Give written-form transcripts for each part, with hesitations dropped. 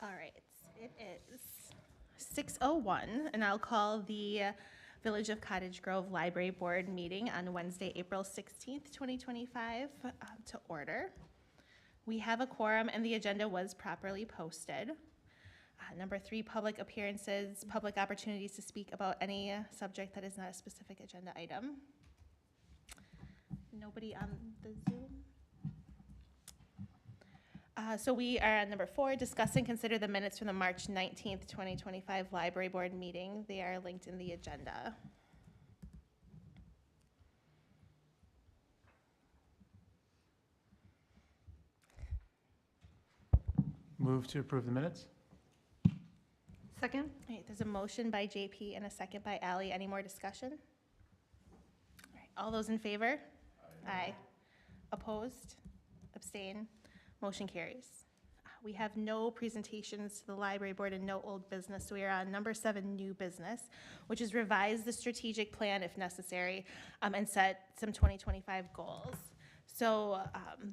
All right, it is 6:01, and I'll call the Village of Cottage Grove Library Board meeting on Wednesday, April 16th, 2025, to order. We have a quorum, and the agenda was properly posted. Number 3, public appearances, public opportunities to speak about any subject that is not a specific agenda item. Nobody on the Zoom? So we are on number 4, discuss and consider the minutes from the March 19th, 2025 Library Board meeting. They are linked in the agenda. Move to approve the minutes? Second? All right, there's a motion by JP and a second by Ally. Any more discussion? All right, all those in favor? Aye. Opposed? Abstain? Motion carries. We have no presentations to the library board and no old business, so we are on number 7, new business, which is revise the strategic plan if necessary, and set some 2025 goals. So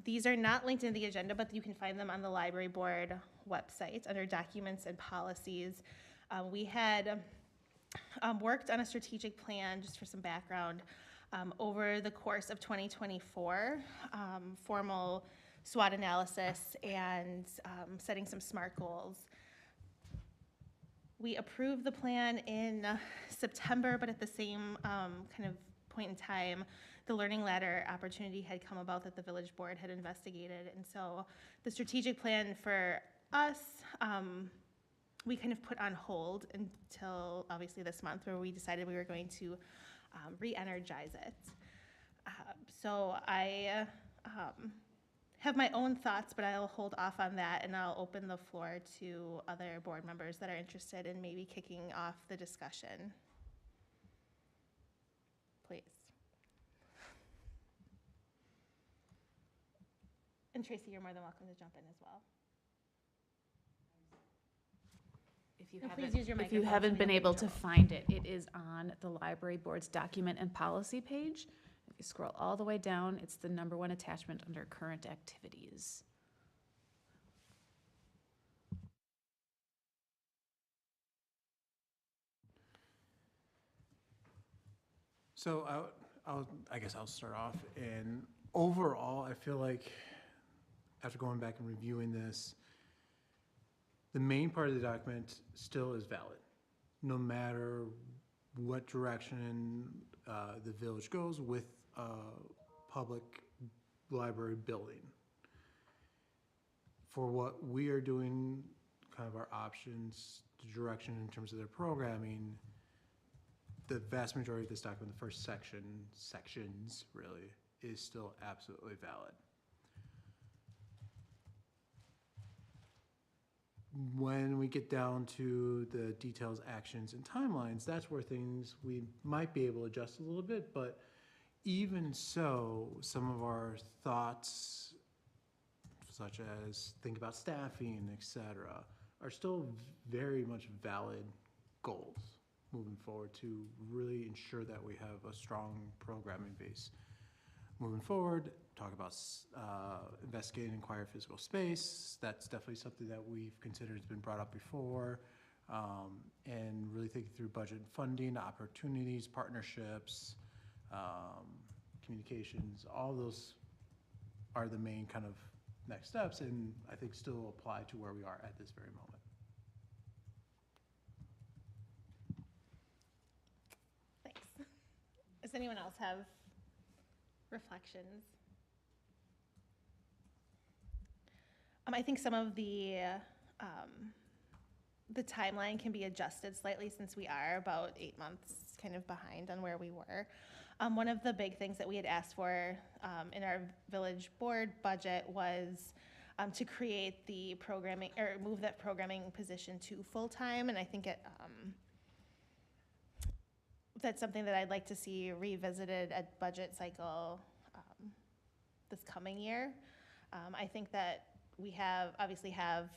these are not linked in the agenda, but you can find them on the library board website under documents and policies. We had worked on a strategic plan, just for some background, over the course of 2024, formal SWOT analysis and setting some SMART goals. We approved the plan in September, but at the same kind of point in time, the Learning Ladder opportunity had come about that the village board had investigated. And so the strategic plan for us, we kind of put on hold until obviously this month, where we decided we were going to re-energize it. So I have my own thoughts, but I'll hold off on that, and I'll open the floor to other board members that are interested in maybe kicking off the discussion. Please. And Tracy, you're more than welcome to jump in as well. If you haven't been able to find it, it is on the library board's document and policy page. If you scroll all the way down, it's the number 1 attachment under current activities. So I guess I'll start off. And overall, I feel like after going back and reviewing this, the main part of the document still is valid, no matter what direction the village goes with public library building. For what we are doing, kind of our options, the direction in terms of their programming, the vast majority of this document, the first sections really, is still absolutely valid. When we get down to the details, actions, and timelines, that's where things we might be able to adjust a little bit, but even so, some of our thoughts, such as think about staffing, etc., are still very much valid goals moving forward to really ensure that we have a strong programming base. Moving forward, talk about investigate and inquire physical space. That's definitely something that we've considered, has been brought up before. And really thinking through budget and funding, opportunities, partnerships, communications, all those are the main kind of next steps, and I think still apply to where we are at this very moment. Thanks. Does anyone else have reflections? I think some of the timeline can be adjusted slightly, since we are about 8 months kind of behind on where we were. One of the big things that we had asked for in our village board budget was to create the programming, or move that programming position to full-time, and I think that's something that I'd like to see revisited at budget cycle this coming year. I think that we obviously have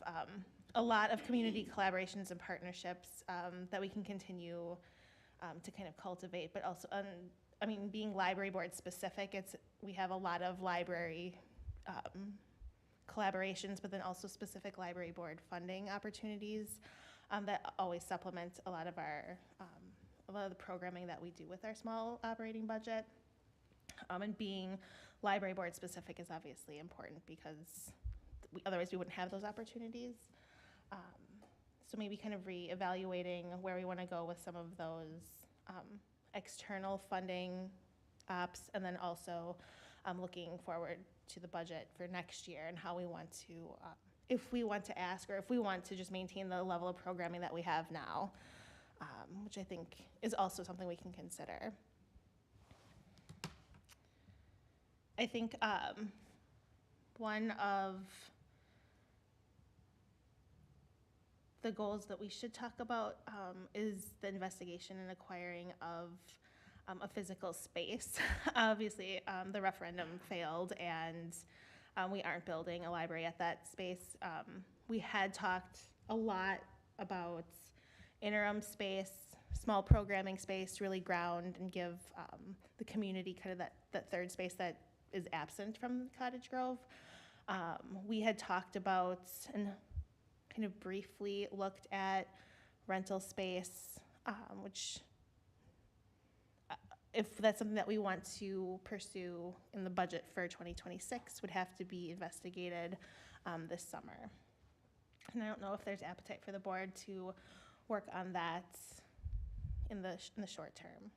a lot of community collaborations and partnerships that we can continue to kind of cultivate, but also, I mean, being library board specific, we have a lot of library collaborations, but then also specific library board funding opportunities that always supplement a lot of the programming that we do with our small operating budget. And being library board specific is obviously important because otherwise we wouldn't have those opportunities. So maybe kind of reevaluating where we want to go with some of those external funding ops, and then also looking forward to the budget for next year and how we want to, if we want to ask or if we want to just maintain the level of programming that we have now, which I think is also something we can consider. I think one of the goals that we should talk about is the investigation and acquiring of a physical space. Obviously, the referendum failed, and we aren't building a library at that space. We had talked a lot about interim space, small programming space to really ground and give the community kind of that third space that is absent from Cottage Grove. We had talked about and kind of briefly looked at rental space, which if that's something that we want to pursue in the budget for 2026 would have to be investigated this summer. And I don't know if there's appetite for the board to work on that in the short term.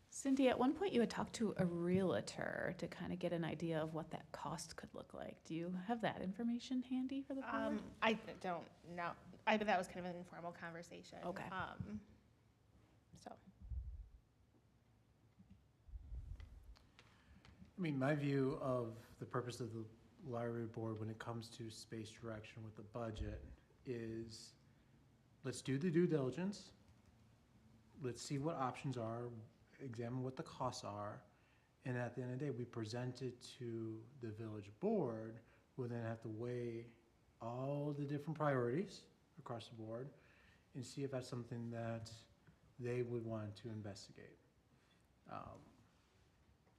Cindy, at one point you had talked to a realtor to kind of get an idea of what that cost could look like. Do you have that information handy for the board? I don't know. But that was kind of an informal conversation. Okay. So. I mean, my view of the purpose of the library board when it comes to space direction with the budget is, let's do the due diligence. Let's see what options are, examine what the costs are, and at the end of the day, we present it to the village board, who then have to weigh all the different priorities across the board and see if that's something that they would want to investigate.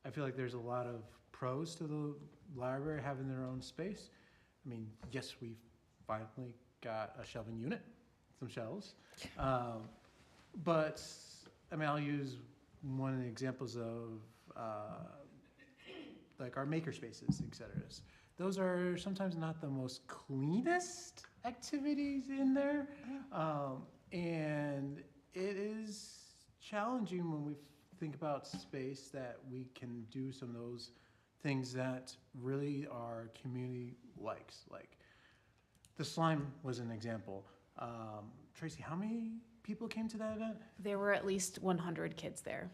I feel like there's a lot of pros to the library having their own space. I mean, yes, we've finally got a shelving unit, some shelves. But, I mean, I'll use one of the examples of like our maker spaces, et cetera. Those are sometimes not the most cleanest activities in there. And it is challenging when we think about space that we can do some of those things that really our community likes. Like the slime was an example. Tracy, how many people came to that event? There were at least 100 kids there.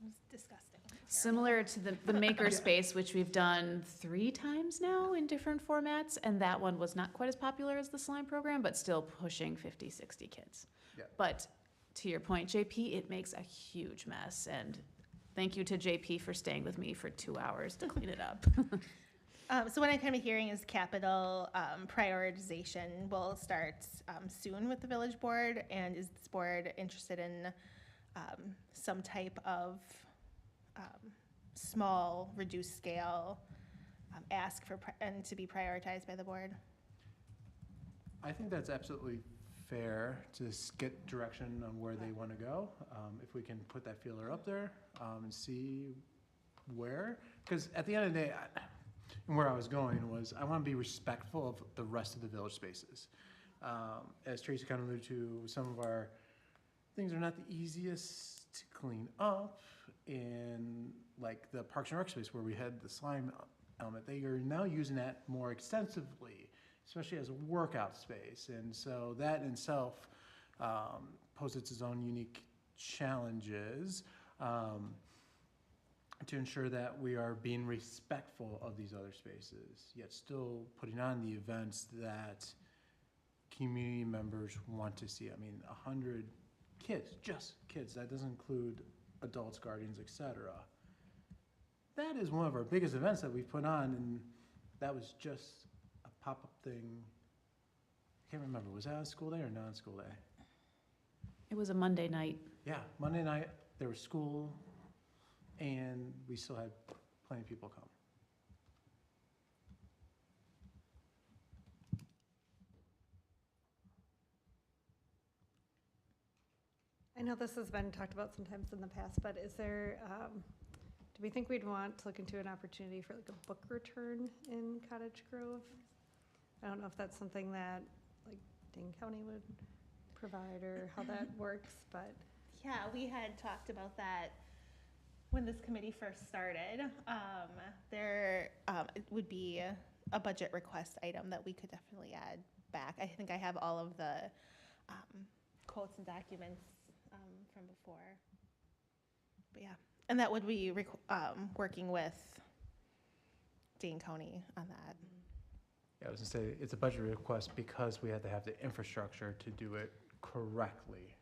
It was disgusting. Similar to the makerspace, which we've done 3 times now in different formats, and that one was not quite as popular as the slime program, but still pushing 50, 60 kids. Yeah. But to your point, JP, it makes a huge mess, and thank you to JP for staying with me for 2 hours to clean it up. So what I'm kind of hearing is capital prioritization will start soon with the village board, and is this board interested in some type of small, reduced scale ask for and to be prioritized by the board? I think that's absolutely fair to get direction on where they want to go. If we can put that feeler up there and see where, because at the end of the day, and where I was going was I want to be respectful of the rest of the village spaces. As Tracy kind of alluded to, some of our things are not the easiest to clean up. In like the Parks and Rec space where we had the slime element, they are now using that more extensively, especially as a workout space. And so that in itself poses its own unique challenges to ensure that we are being respectful of these other spaces, yet still putting on the events that community members want to see. I mean, 100 kids, just kids, that doesn't include adults, guardians, etc. That is one of our biggest events that we've put on, and that was just a pop-up thing. I can't remember, was that a school day or non-school day? It was a Monday night. Yeah, Monday night, there was school, and we still had plenty of people come. I know this has been talked about sometimes in the past, but is there, do we think we'd want to look into an opportunity for like a book return in Cottage Grove? I don't know if that's something that like Dane County would provide or how that works, but. Yeah, we had talked about that when this committee first started. There it would be a budget request item that we could definitely add back. I think I have all of the quotes and documents from before. But yeah, and that would be working with Dane County on that. Yeah, I was gonna say, it's a budget request because we had to have the infrastructure to do it correctly.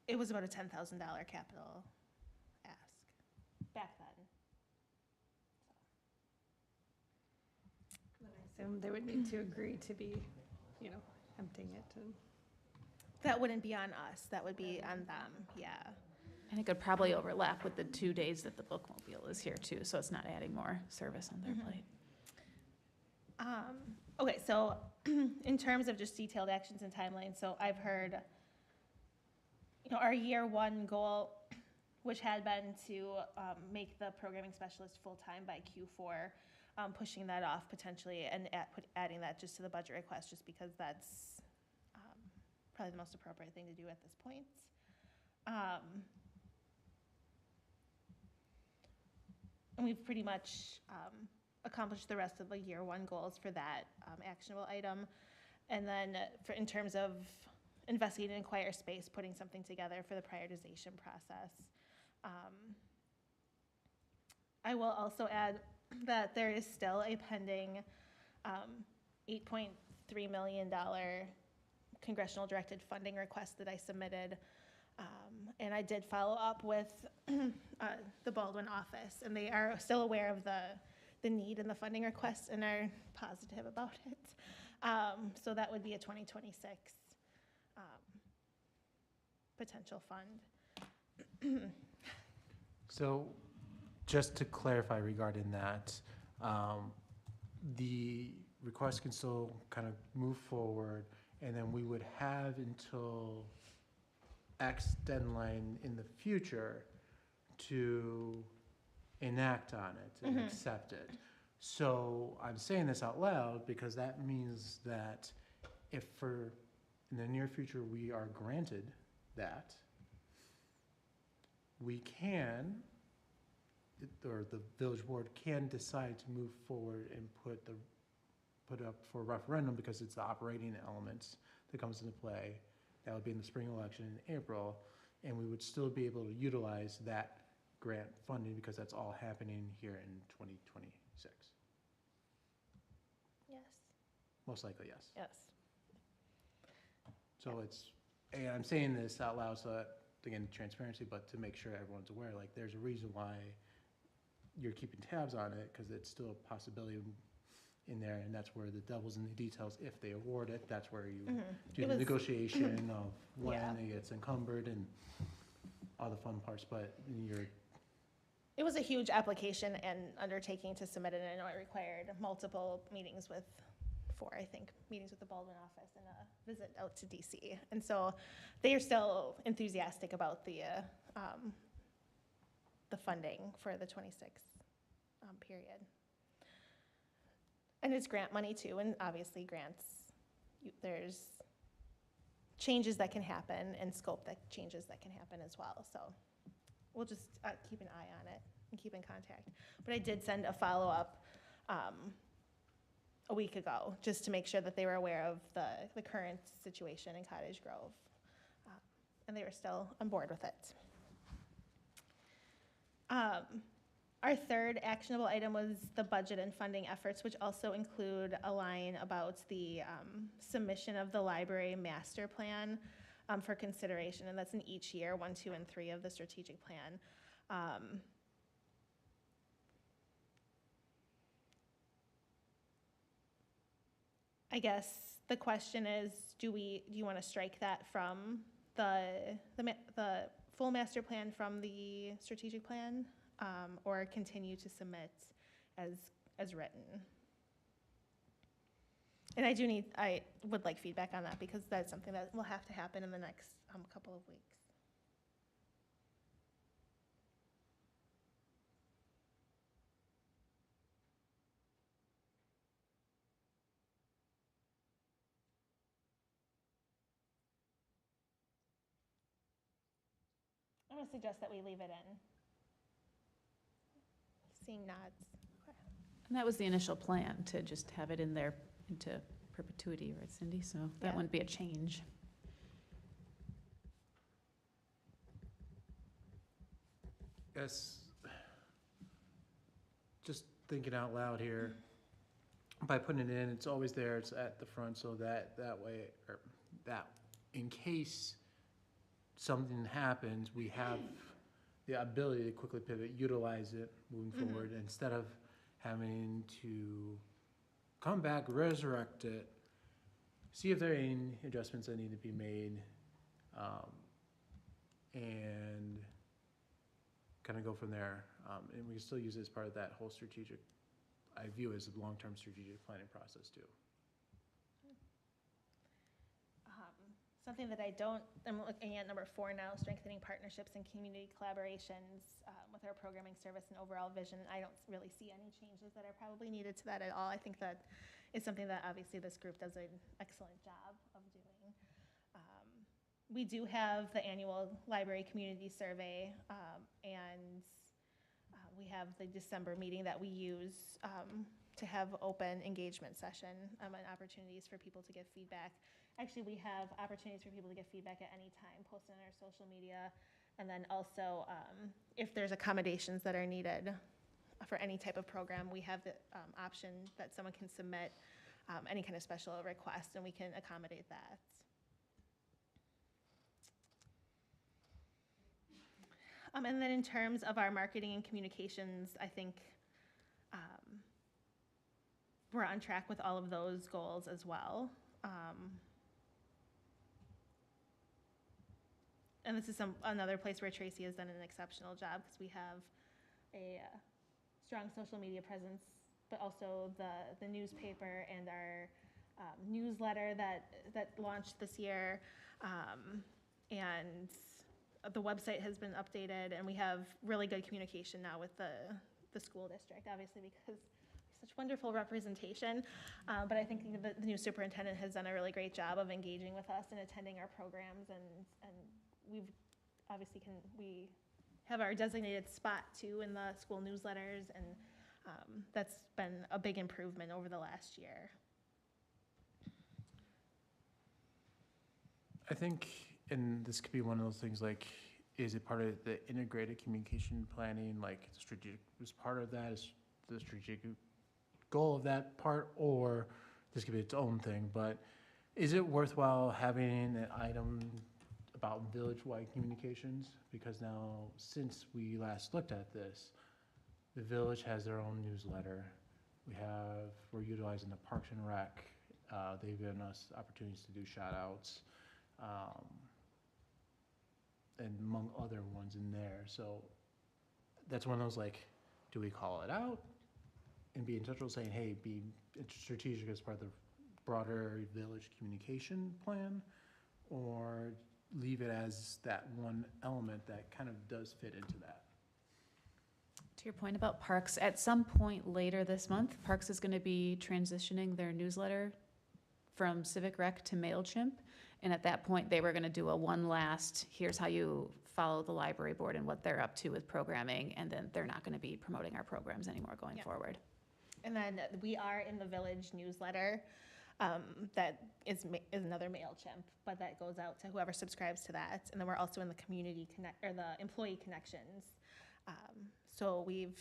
It was about a $10,000 capital ask back then. I assume they would need to agree to be, emptying it and. That wouldn't be on us, that would be on them, yeah. And it could probably overlap with the 2 days that the bookmobile is here too, so it's not adding more service on their plate. Okay, so in terms of just detailed actions and timelines, so I've heard, our year one goal, which had been to make the programming specialist full-time by Q4, pushing that off potentially and adding that just to the budget request, just because that's probably the most appropriate thing to do at this point. And we've pretty much accomplished the rest of the year one goals for that actionable item. And then in terms of investigating and acquire space, putting something together for the prioritization process. I will also add that there is still a pending $8.3 million congressional directed funding request that I submitted. And I did follow up with the Baldwin office, and they are still aware of the need and the funding request and are positive about it. So that would be a 2026 potential fund. So just to clarify regarding that, the request can still kind of move forward, and then we would have until X deadline in the future to enact on it and accept it. So I'm saying this out loud because that means that if in the near future we are granted that, we can, or the village board can decide to move forward and put up for referendum, because it's the operating elements that comes into play. That would be in the spring election in April, and we would still be able to utilize that grant funding because that's all happening here in 2026. Yes. Most likely, yes. Yes. So and I'm saying this out loud so that, again, transparency, but to make sure everyone's aware, like, there's a reason why you're keeping tabs on it, because it's still a possibility in there, and that's where the devil's in the details. If they award it, that's where you do the negotiation of when it gets encumbered and all the fun parts, but It was a huge application and undertaking to submit it, and I know it required multiple meetings with meetings with the Baldwin office and a visit out to DC. And so they are still enthusiastic about the funding for the 26 period. And it's grant money too, and obviously grants, there's changes that can happen and scope changes that can happen as well. So we'll just keep an eye on it and keep in contact. But I did send a follow-up a week ago, just to make sure that they were aware of the current situation in Cottage Grove. And they were still on board with it. Our third actionable item was the budget and funding efforts, which also include a line about the submission of the library master plan for consideration, and that's in each year, 1, 2, and 3 of the strategic plan. I guess the question is, do you want to strike that from the full master plan from the strategic plan? or continue to submit as written. And I would like feedback on that because that's something that will have to happen in the next couple of weeks. I'm going to suggest that we leave it in. Seeing nods. And that was the initial plan, to just have it in there into perpetuity, right, Cindy? So that Yeah. wouldn't be a change. Yes. Just thinking out loud here, by putting it in, it's always there, it's at the front, so that way, or that, in case something happens, we have the ability to quickly pivot, utilize it moving forward, instead of having to come back, resurrect it, see if there are any adjustments that need to be made, and kind of go from there. And we can still use it as part of that whole strategic, I view it as a long-term strategic planning process too. Something that I'm looking at number 4 now, strengthening partnerships and community collaborations with our programming service and overall vision. I don't really see any changes that are probably needed to that at all. I think that is something that obviously this group does an excellent job of doing. We do have the annual library community survey, and we have the December meeting that we use to have open engagement session and opportunities for people to give feedback. Actually, we have opportunities for people to give feedback at any time, posted on our social media. And then also, if there's accommodations that are needed for any type of program, we have the option that someone can submit any kind of special request, and we can accommodate that. And then in terms of our marketing and communications, I think we're on track with all of those goals as well. And this is another place where Tracy has done an exceptional job, because we have a strong social media presence, but also the newspaper and our newsletter that launched this year. And the website has been updated, and we have really good communication now with the school district, obviously, because such wonderful representation. But I think the new superintendent has done a really great job of engaging with us and attending our programs, and we've obviously we have our designated spot too in the school newsletters, and that's been a big improvement over the last year. I think, and this could be one of those things, like, is it part of the integrated communication planning, like strategic, is part of that, is the strategic goal of that part, or this could be its own thing, but is it worthwhile having an item about village-wide communications? Because now, since we last looked at this, the village has their own newsletter. We're utilizing the Parks and Rec. They've given us opportunities to do shout-outs, and among other ones in there. So that's one of those, like, do we call it out and be intentional, saying, hey, be strategic as part of the broader village communication plan, or leave it as that one element that kind of does fit into that? To your point about Parks, at some point later this month, Parks is going to be transitioning their newsletter from Civic Rec to MailChimp. And at that point, they were going to do a one last, here's how you follow the library board and what they're up to with programming. And then they're not going to be promoting our programs anymore going forward. And then we are in the village newsletter. That is another MailChimp, but that goes out to whoever subscribes to that. And then we're also in the community or the employee connections. So we've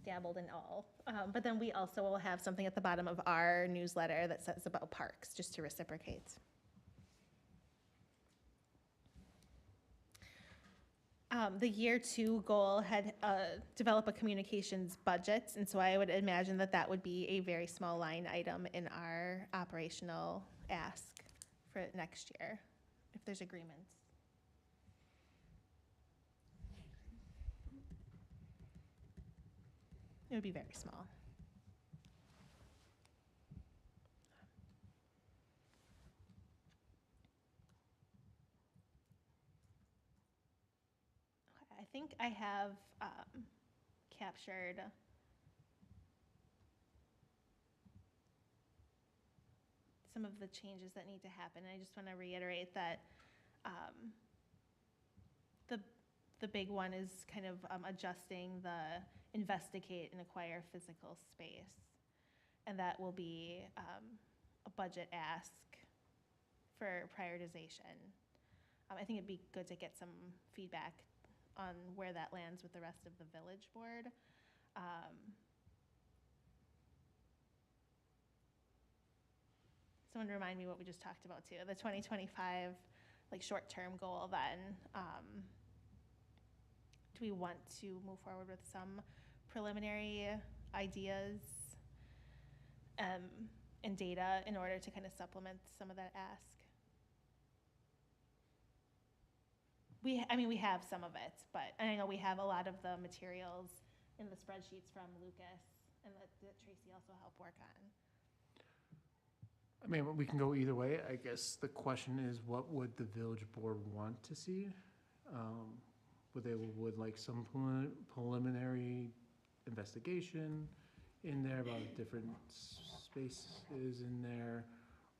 dabbled in all. But then we also will have something at the bottom of our newsletter that says about parks, just to reciprocate. The year 2 goal had develop a communications budget, and so I would imagine that that would be a very small line item in our operational ask for next year, if there's agreements. It would be very small. Okay, I think I have captured some of the changes that need to happen. I just want to reiterate that the big one is kind of adjusting the investigate and acquire physical space. And that will be a budget ask for prioritization. I think it'd be good to get some feedback on where that lands with the rest of the village board. Someone remind me what we just talked about too, the 2025 like short-term goal then. Do we want to move forward with some preliminary ideas and data in order to kind of supplement some of that ask? I mean, we have some of it, but and I know we have a lot of the materials in the spreadsheets from Lucas and that Tracy also helped work on. I mean, we can go either way. I guess the question is, what would the village board want to see? Would like some preliminary investigation in there about different spaces in there?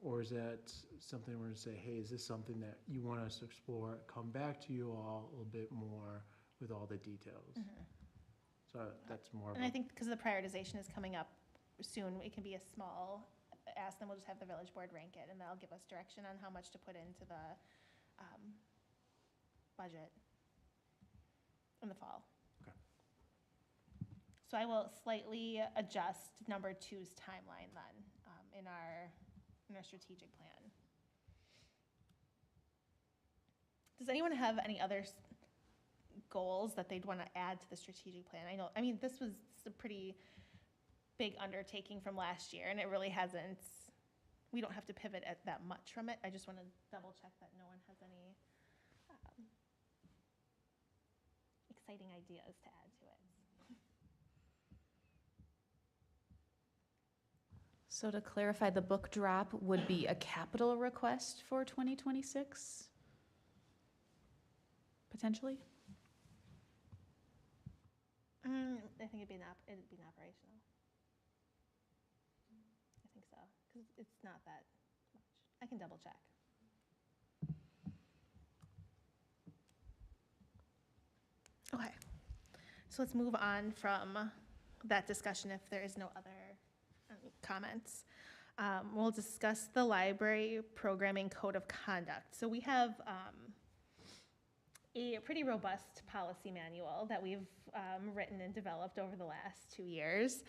Or is that something we're gonna say, hey, is this something that you want us to explore? Come back to you all a little bit more with all the details. Mm-hmm. So that's more of And I a, think because the prioritization is coming up soon, it can be a small ask, then we'll just have the village board rank it, and that'll give us direction on how much to put into the budget in the fall. Okay. So I will slightly adjust number 2's timeline then in our strategic plan. Does anyone have any other goals that they'd want to add to the strategic plan? I mean, this was a pretty big undertaking from last year, and it really hasn't, we don't have to pivot at that much from it. I just want to double check that no one has any exciting ideas to add to it. So to clarify, the book drop would be a capital request for 2026? Potentially? I think it'd be an operational. I think so, because it's not that much. I can double check. Okay, so let's move on from that discussion if there is no other comments. We'll discuss the library programming code of conduct. So we have a pretty robust policy manual that we've written and developed over the last 2 years.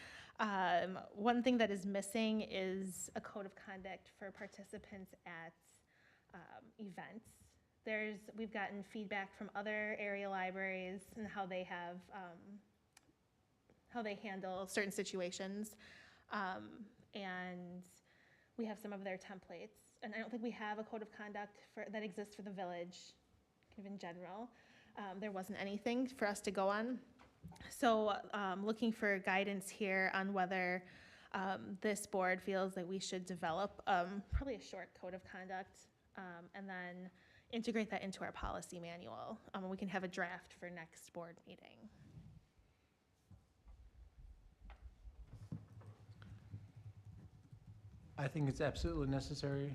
One thing that is missing is a code of conduct for participants at events. We've gotten feedback from other area libraries and how they have, how they handle certain situations. And we have some of their templates. And I don't think we have a code of conduct that exists for the village, kind of in general. There wasn't anything for us to go on. So looking for guidance here on whether this board feels that we should develop probably a short code of conduct and then integrate that into our policy manual. We can have a draft for next board meeting. I think it's absolutely necessary,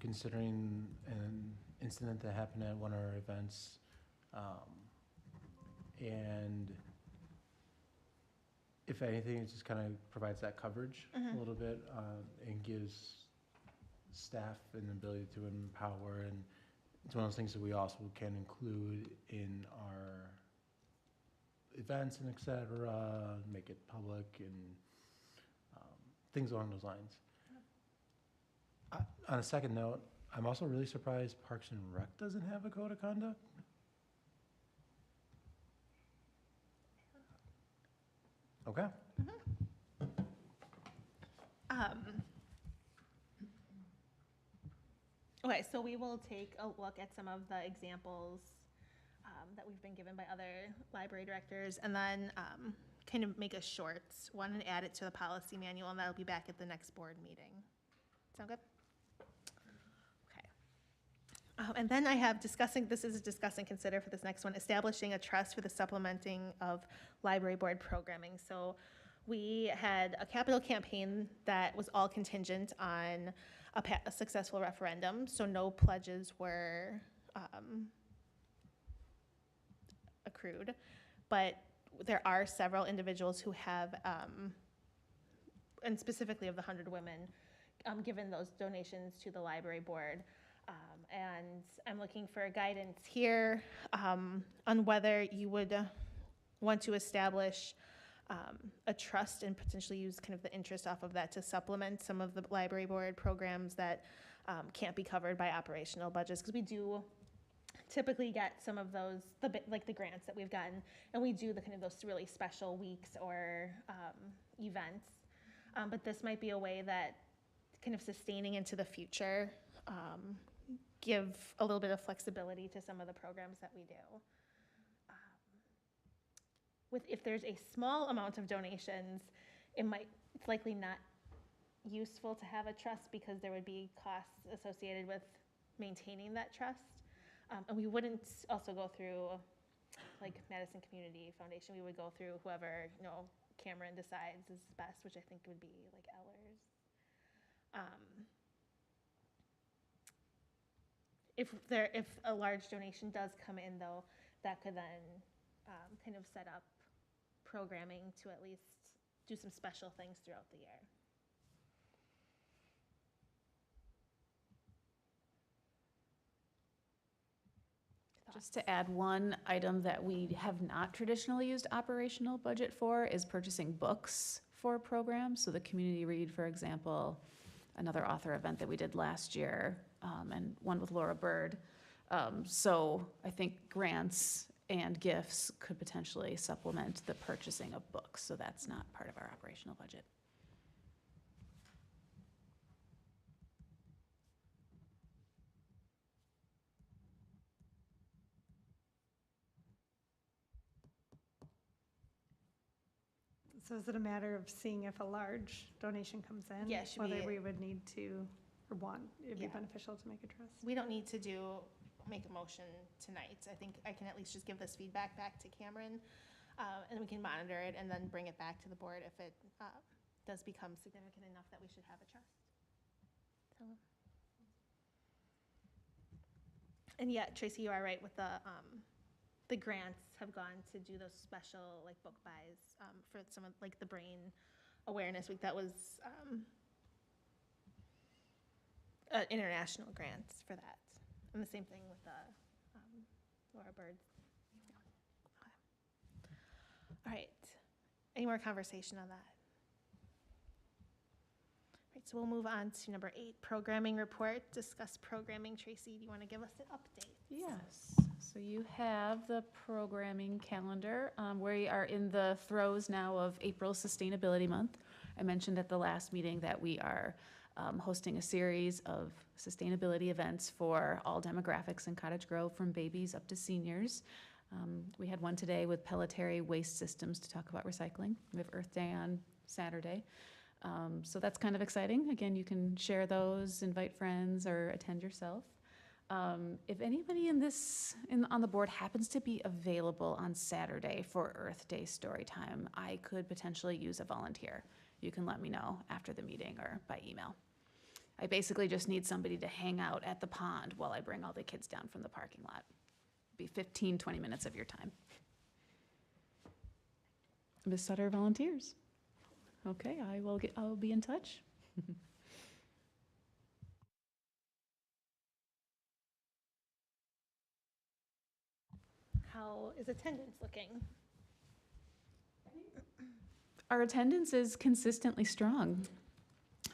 considering an incident that happened at one of our events. And if anything, it just kind of provides that coverage a little bit and gives staff an ability to empower. And it's one of those things that we also can include in our events and et cetera, make it public and things along those lines. On a second note, I'm also really surprised Parks and Rec doesn't have a code of conduct. Okay. Okay, so we will take a look at some of the examples that we've been given by other library directors and then kind of make a short one and add it to the policy manual, and that'll be back at the next board meeting. Sound good? Okay. And then I have this is discuss and consider for this next one, establishing a trust for the supplementing of library board programming. So we had a capital campaign that was all contingent on a successful referendum, so no pledges were accrued. But there are several individuals who have, and specifically of the 100 women, given those donations to the library board. And I'm looking for guidance here on whether you would want to establish a trust and potentially use kind of the interest off of that to supplement some of the library board programs that can't be covered by operational budgets. Because we do typically get some of those, like the grants that we've gotten, and we do the kind of those really special weeks or events. But this might be a way that kind of sustaining into the future, give a little bit of flexibility to some of the programs that we do. If there's a small amount of donations, it's likely not useful to have a trust because there would be costs associated with maintaining that trust. And we wouldn't also go through like Madison Community Foundation. We would go through whoever, Cameron decides is best, which I think would be like Ellers. If a large donation does come in though, that could then kind of set up programming to at least do some special things throughout the year. Just to add one item that we have not traditionally used operational budget for is purchasing books for programs. So the Community Read, for example, another author event that we did last year, and one with Laura Bird. So I think grants and gifts could potentially supplement the purchasing of books. So that's not part of our operational budget. So is it a matter of seeing if a large donation comes in? Yeah, should whether we- we would need to, or want, it'd be Yeah. beneficial to make a trust? We don't need to make a motion tonight. I think I can at least just give this feedback back to Cameron, and we can monitor it and then bring it back to the board if it does become significant enough that we should have a trust. So. And yeah, Tracy, you are right with the grants have gone to do those special like book buys for some of like the Brain Awareness Week. That was international grants for that. And the same thing with the Laura Bird. Yeah. Okay. All right. Any more conversation on that? All right, so we'll move on to number 8, programming report. Discuss programming. Tracy, do you want to give us an update? Yes, so you have the programming calendar. We are in the throes now of April Sustainability Month. I mentioned at the last meeting that we are hosting a series of sustainability events for all demographics in Cottage Grove, from babies up to seniors. We had one today with Pelletary Waste Systems to talk about recycling. We have Earth Day on Saturday. So that's kind of exciting. Again, you can share those, invite friends, or attend yourself. If anybody on the board happens to be available on Saturday for Earth Day story time, I could potentially use a volunteer. You can let me know after the meeting or by email. I basically just need somebody to hang out at the pond while I bring all the kids down from the parking lot. Be 15, 20 minutes of your time. Ms. Sutter volunteers. Okay, I'll be in touch. How is attendance looking? Our attendance is consistently strong.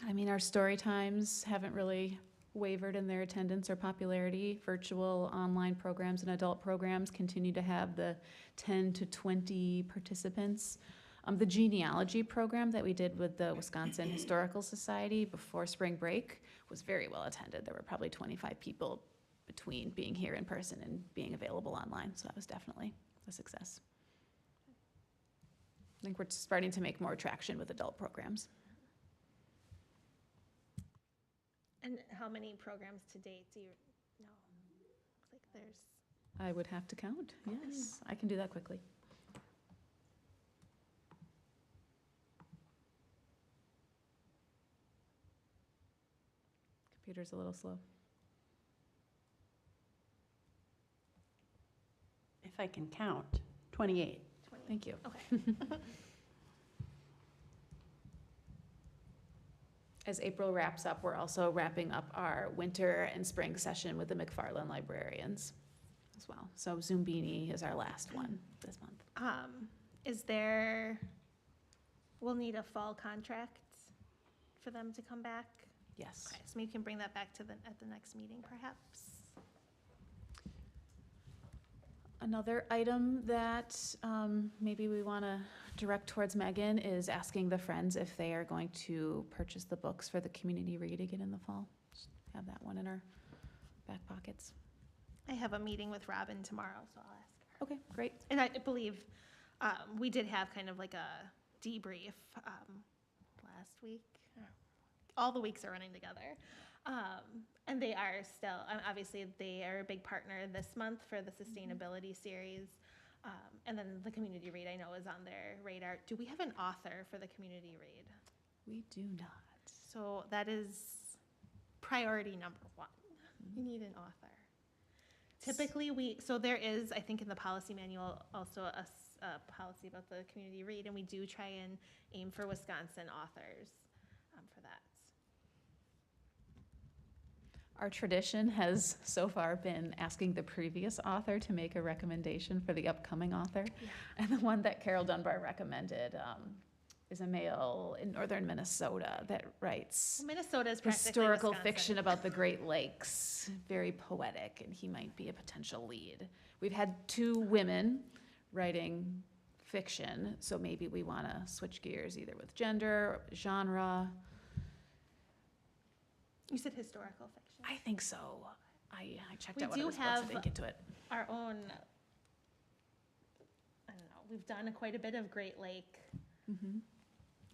I mean, our story times haven't really wavered in their attendance or popularity. Virtual online programs and adult programs continue to have the 10 to 20 participants. The genealogy program that we did with the Wisconsin Historical Society before spring break was very well attended. There were probably 25 people between being here in person and being available online, so that was definitely a success. I think we're starting to make more traction with adult programs. And how many programs to date do you know? Looks like there's, I would have to count. Yes, I can do that quickly. Computer's a little slow. If I can count, 28. 20. Thank you. Okay. As April wraps up, we're also wrapping up our winter and spring session with the McFarland librarians as well. So Zumbini is our last one this month. Is there, we'll need a fall contract for them to come back? Yes. Okay, so maybe you can bring that back to at the next meeting, perhaps? Another item that maybe we want to direct towards Megan is asking the Friends if they are going to purchase the books for the community read again in the fall. Just have that one in our back pockets. I have a meeting with Robin tomorrow, so I'll ask her. Okay, great. And I believe we did have kind of like a debrief last week. All the weeks are running together. And they are still, obviously, they are a big partner this month for the sustainability series. And then the community read, I know, is on their radar. Do we have an author for the community read? We do not. So that is priority number one. We need an author. Typically, so there is, I think in the policy manual, also a policy about the community read, and we do try and aim for Wisconsin authors for that. Our tradition has so far been asking the previous author to make a recommendation for the upcoming author. Yeah. And the one that Carol Dunbar recommended is a male in northern Minnesota that writes Minnesota is practically historical Wisconsin. fiction about the Great Lakes, very poetic, and he might be a potential lead. We've had 2 women writing fiction, so maybe we want to switch gears either with gender, genre. You said historical fiction. I think so. I checked We out one do of his books. I have- didn't get to it. Our own, I don't know, we've done quite a bit of Great Lake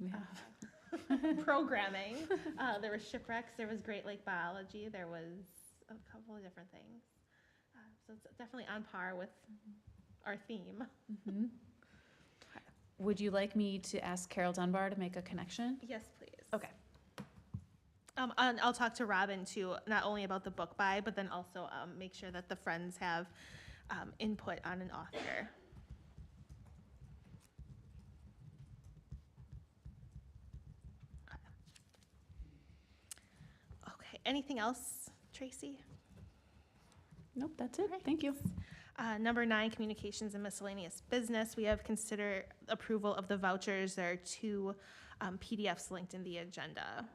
We have. programming. There was shipwrecks, there was Great Lake biology, there was a couple of different things. So it's definitely on par with our theme. Would you like me to ask Carol Dunbar to make a connection? Yes, please. Okay. And I'll talk to Robin too, not only about the book buy, but then also make sure that the Friends have input on an author. Okay, anything else, Tracy? Nope, that's it. All right. Thank you. Number 9, communications and miscellaneous business. We have consider approval of the vouchers. There are 2 PDFs linked in the agenda.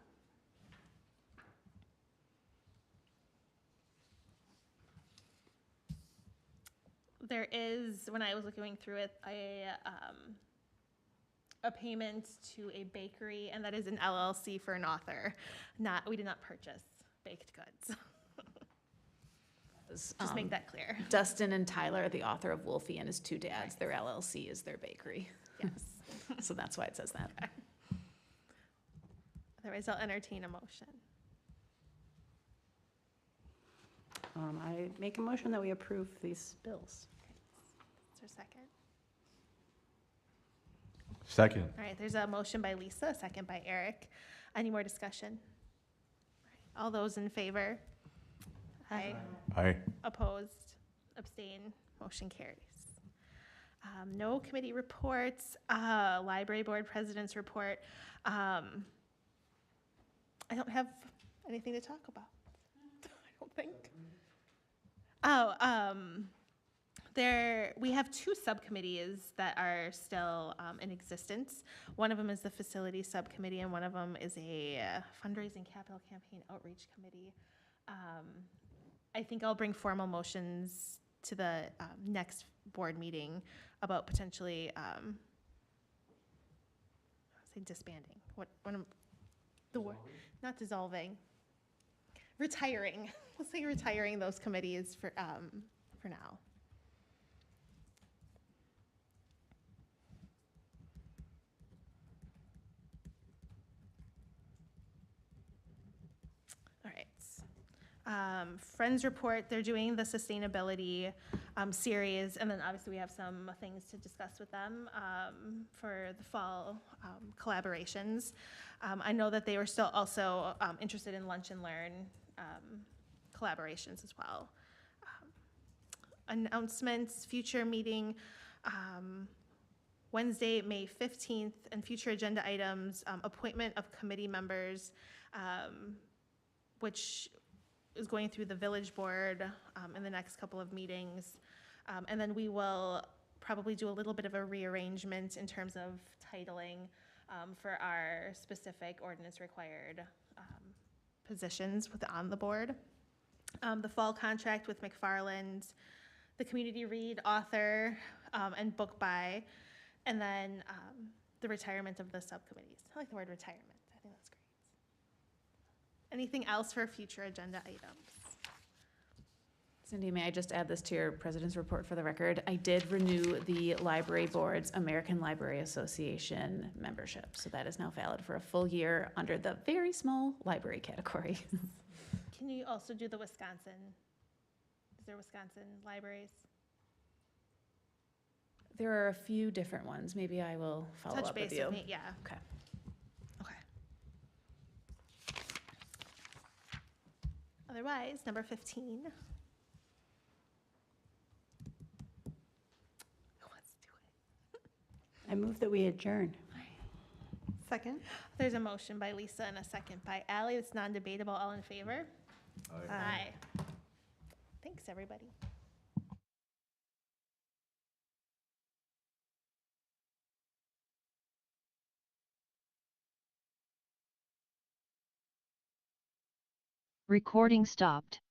There is, when I was looking through it, a payment to a bakery, and that is an LLC for an author. We did not purchase baked goods. Just make that clear. Dustin and Tyler, the author of Wolfie and His 2 Dads, their LLC is their bakery. Yes. So that's why it says that. Otherwise, I'll entertain a motion. I make a motion that we approve these bills. Is there a second? Second. All right, there's a motion by Lisa, a second by Eric. Any more discussion? All those in favor? Aye. Aye. Opposed? Abstain? Motion carries. No committee reports. Library Board President's report. I don't have anything to talk about. I don't think. We have 2 subcommittees that are still in existence. One of them is the Facility Subcommittee, and one of them is a Fundraising Capital Campaign Outreach Committee. I think I'll bring formal motions to the next board meeting about potentially, say disbanding. Not dissolving, retiring. Let's say retiring those committees for now. Friends Report, they're doing the sustainability series, and then obviously we have some things to discuss with them for the fall collaborations. I know that they were still also interested in Lunch and Learn collaborations as well. Announcements, future meeting, Wednesday, May 15th, and future agenda items, appointment of committee members, which is going through the village board in the next couple of meetings. And then we will probably do a little bit of a rearrangement in terms of titling for our specific ordinance required positions on the board. The fall contract with McFarland, the community read, author, and book buy, and then the retirement of the subcommittees. I like the word retirement. I think that's great. Anything else for future agenda items? Cindy, may I just add this to your president's report for the record? I did renew the library board's American Library Association membership, so that is now valid for a full year under the very small library category. Can you also do the Wisconsin? Is there Wisconsin libraries? There are a few different ones. Maybe I will follow Touch up with base you. with me, yeah. Okay. Okay. Otherwise, number 15. Let's do it. I move that we adjourn. Second? There's a motion by Lisa and a second by Ally. It's non-debatable. All in favor? Aye. Thanks, everybody. Recording stopped.